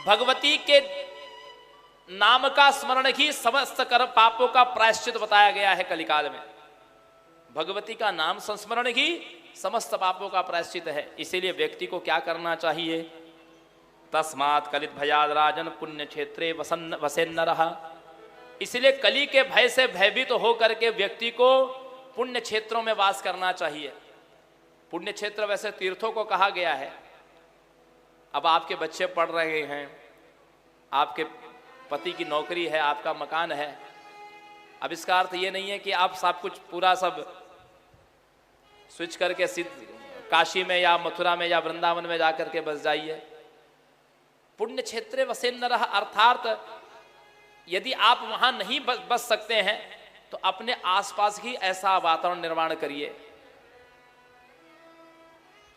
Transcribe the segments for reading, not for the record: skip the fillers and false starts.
भगवती के नाम का स्मरण ही समस्त कर पापों का प्रायश्चित बताया गया है कलिकाल में। भगवती का नाम संस्मरण ही समस्त पापों का प्रायश्चित है। इसीलिए व्यक्ति को क्या करना चाहिए? तस्मात् कलित भयाद राजन पुण्य क्षेत्रे वसेन्न रहा। इसलिए कली के भय से भयभीत तो होकर के व्यक्ति को पुण्य क्षेत्रों में वास करना चाहिए। पुण्य क्षेत्र वैसे तीर्थों को कहा गया है। अब आपके बच्चे पढ़ रहे हैं, आपके पति की नौकरी है, आपका मकान है। अब इसका अर्थ ये नहीं है कि आप सब कुछ पूरा सब स्विच करके काशी में या मथुरा में या वृंदावन में जाकर के बस जाइए। पुण्य क्षेत्रे वसेन्न रहा, अर्थात यदि आप वहां नहीं बस सकते हैं तो अपने आसपास ही ऐसा वातावरण निर्माण करिए।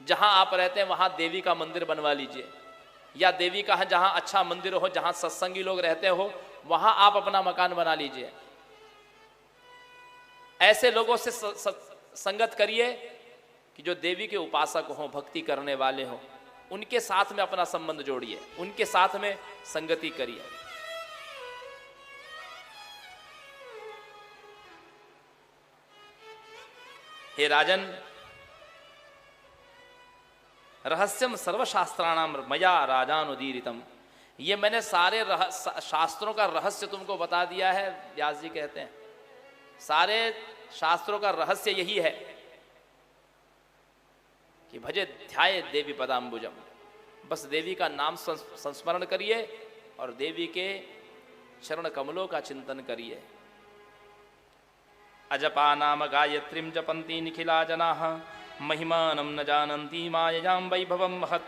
जहां आप रहते हैं वहां देवी का मंदिर बनवा लीजिए, या देवी का जहां अच्छा मंदिर हो, जहां सत्संगी लोग रहते हो, वहां आप अपना मकान बना लीजिए। ऐसे लोगों से संगत करिए कि जो देवी के उपासक हों, भक्ति करने वाले हों, उनके साथ में अपना संबंध जोड़िए, उनके साथ में संगति करिए। हे राजन, रहस्यम सर्वशास्त्राणाम मया राजानुदीरितम, ये मैंने सारे शास्त्रों का रहस्य तुमको बता दिया है। व्यास जी कहते हैं सारे शास्त्रों का रहस्य यही है कि भजे ध्याये देवी पदाम्बुजम, बस देवी का नाम संस्मरण करिए और देवी के चरण कमलों का चिंतन करिए। अजपा नाम गायत्रीम जपन्ति निखिला जनाः महिमानम न जानन्ति माययाम वैभवम महत्।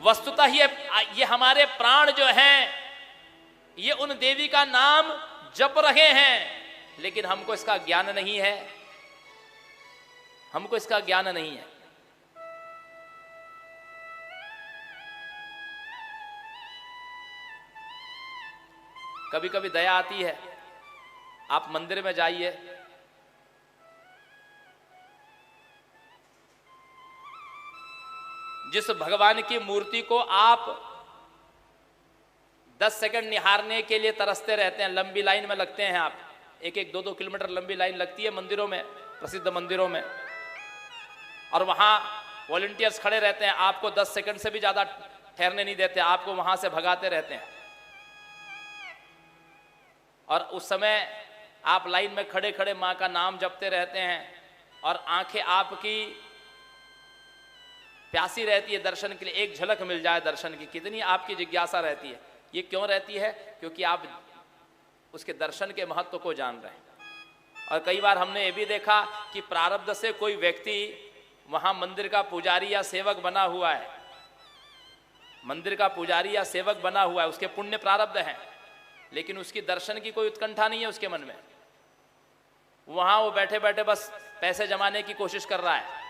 वस्तुतः ये हमारे प्राण जो हैं ये उन देवी का नाम जप रहे हैं, लेकिन हमको इसका ज्ञान नहीं है। हमको इसका ज्ञान नहीं है। कभी कभी दया आती है, आप मंदिर में जाइए, जिस भगवान की मूर्ति को आप 10 सेकंड निहारने के लिए तरसते रहते हैं, लंबी लाइन में लगते हैं, आप 1-1, 2-2 किलोमीटर लंबी लाइन लगती है मंदिरों में, प्रसिद्ध मंदिरों में, और वहां वॉलंटियर्स खड़े रहते हैं, आपको 10 सेकंड से भी ज्यादा ठहरने नहीं देते, आपको वहां से भगाते रहते हैं। और उस समय आप लाइन में खड़े खड़े मां का नाम जपते रहते हैं और आंखें आपकी प्यासी रहती है दर्शन के लिए, एक झलक मिल जाए दर्शन की, कितनी आपकी जिज्ञासा रहती है। ये क्यों रहती है? क्योंकि आप उसके दर्शन के महत्व को जान रहे हैं। और कई बार हमने ये भी देखा कि प्रारब्ध से कोई व्यक्ति वहां मंदिर का पुजारी या सेवक बना हुआ है, मंदिर का पुजारी या सेवक बना हुआ है, उसके पुण्य प्रारब्ध हैं, लेकिन उसकी दर्शन की कोई उत्कंठा नहीं है उसके मन में। वहां वो बैठे बैठे बस पैसे जमाने की कोशिश कर रहा है,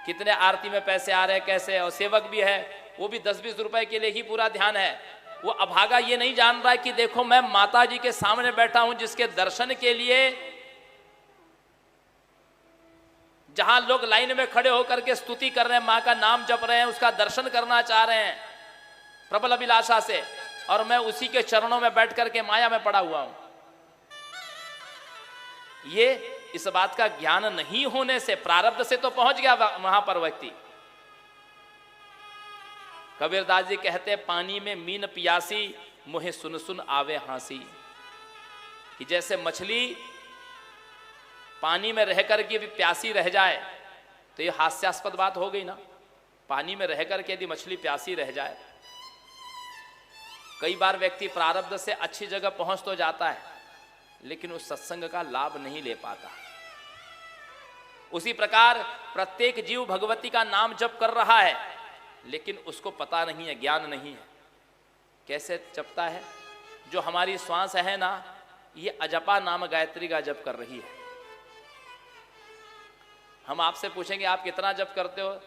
कितने आरती में पैसे आ रहे हैं कैसे, और सेवक भी है वो भी 10-20 रुपए के लिए ही पूरा ध्यान है। वो अभागा ये नहीं जान रहा है कि देखो मैं माता जी के सामने बैठा हूं, जिसके दर्शन के लिए जहां लोग लाइन में खड़े होकर के स्तुति कर रहे हैं, मां का नाम जप रहे हैं, उसका दर्शन करना चाह रहे हैं प्रबल अभिलाषा से, और मैं उसी के चरणों में बैठ करके माया में पड़ा हुआ हूं। ये इस बात का ज्ञान नहीं होने से, प्रारब्ध से तो पहुंच गया वहां पर व्यक्ति। कबीरदास जी कहते पानी में मीन पियासी मुहे सुन सुन आवे हांसी, कि जैसे मछली पानी में रह करके भी प्यासी रह जाए तो ये हास्यास्पद बात हो गई ना। पानी में रह करके यदि मछली प्यासी रह जाए, कई बार व्यक्ति प्रारब्ध से अच्छी जगह पहुंच तो जाता है लेकिन उस सत्संग का लाभ नहीं ले पाता। उसी प्रकार प्रत्येक जीव भगवती का नाम जप कर रहा है लेकिन उसको पता नहीं है, ज्ञान नहीं है। कैसे जपता है? जो हमारी श्वास है ना, ये अजपा नाम गायत्री का जप कर रही है। हम आपसे पूछेंगे आप कितना जप करते हो,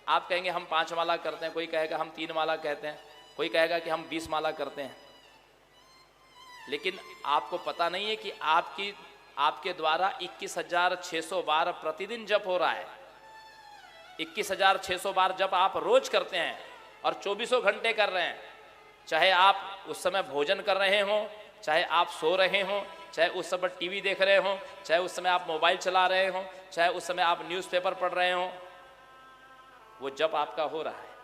आप कहेंगे हम 5 माला करते हैं, कोई कहेगा हम 3 माला कहते हैं, कोई कहेगा कि हम 20 माला करते हैं। लेकिन आपको पता नहीं है कि आपके द्वारा 21,600 बार प्रतिदिन जप हो रहा है। 21,600 बार जप आप रोज करते हैं, और 24 घंटे कर रहे हैं। चाहे आप उस समय भोजन कर रहे हो, चाहे आप सो रहे हो, चाहे उस समय टीवी देख रहे हो, चाहे उस समय आप मोबाइल चला रहे हो, चाहे उस समय आप न्यूज़पेपर पढ़ रहे हो, वो जप आपका हो रहा है।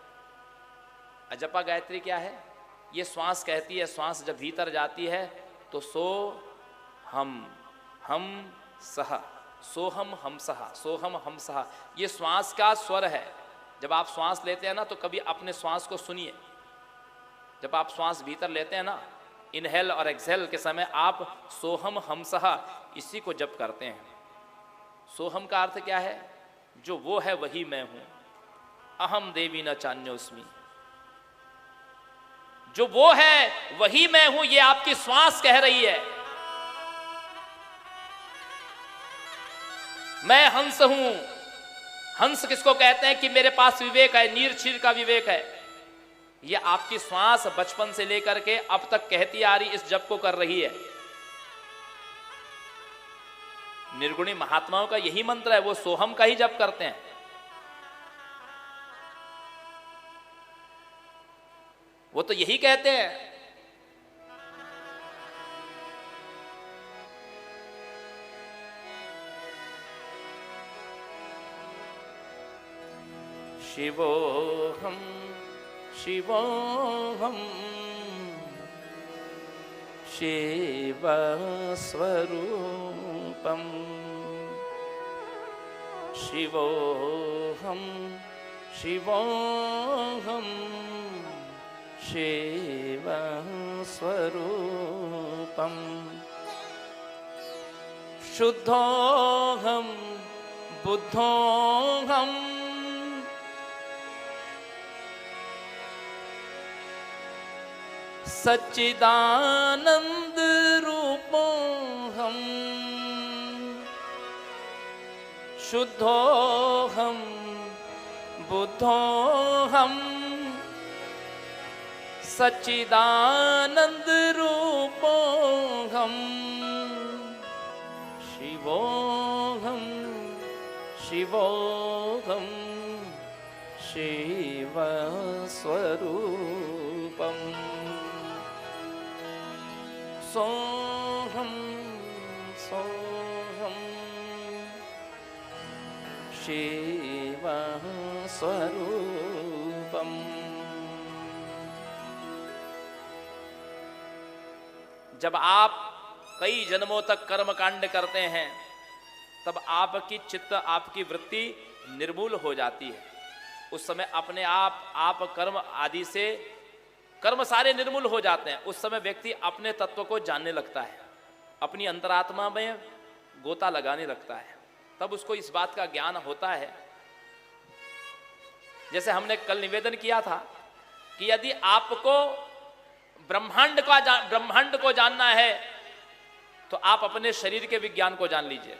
अजपा गायत्री क्या है? ये श्वास कहती है, श्वास जब भीतर जाती है तो सो हम सह, सोहम हम सहा, सोहम हम सहा, ये श्वास का स्वर है। जब आप श्वास लेते हैं ना तो कभी अपने श्वास को सुनिए। जब आप श्वास भीतर लेते हैं ना, इनहेल और एक्सहेल के समय आप सोहम हम सहा इसी को जप करते हैं। सोहम का अर्थ क्या है? जो वो है वही मैं हूं, अहम देवी न चान्योस्मि, जो वो है वही मैं हूं, ये आपकी श्वास कह रही है। मैं हंस हूं। हंस किसको कहते हैं? कि मेरे पास विवेक है, नीर क्षीर का विवेक है। ये आपकी श्वास बचपन से लेकर के अब तक कहती आ रही, इस जप को कर रही है। निर्गुणी महात्माओं का यही मंत्र है, वो सोहम का ही जप करते हैं। वो तो यही कहते हैं। शिवोहम शिवोहम शिवस्वरूपम, शिवोहम शिवोहम शिवस्वरूपम, शुद्धोहम बुद्धोहम, सच्चिदानंद रूपोहम, शुद्धोहम बुद्धोहम, सच्चिदानंद रूपोहम, शिवोहम शिवोहम शिवस्वरूपम, सोहम सोहम शिवस्वरूपम। जब आप कई जन्मों तक कर्म कांड करते हैं तब आपकी चित्त, आपकी वृत्ति निर्मूल हो जाती है। उस समय अपने आप कर्म आदि से कर्म सारे निर्मूल हो जाते हैं। उस समय व्यक्ति अपने तत्व को जानने लगता है, अपनी अंतरात्मा में गोता लगाने लगता है। तब उसको इस बात का ज्ञान होता है। जैसे हमने कल निवेदन किया था कि यदि आपको ब्रह्मांड को जानना है तो आप अपने शरीर के विज्ञान को जान लीजिए।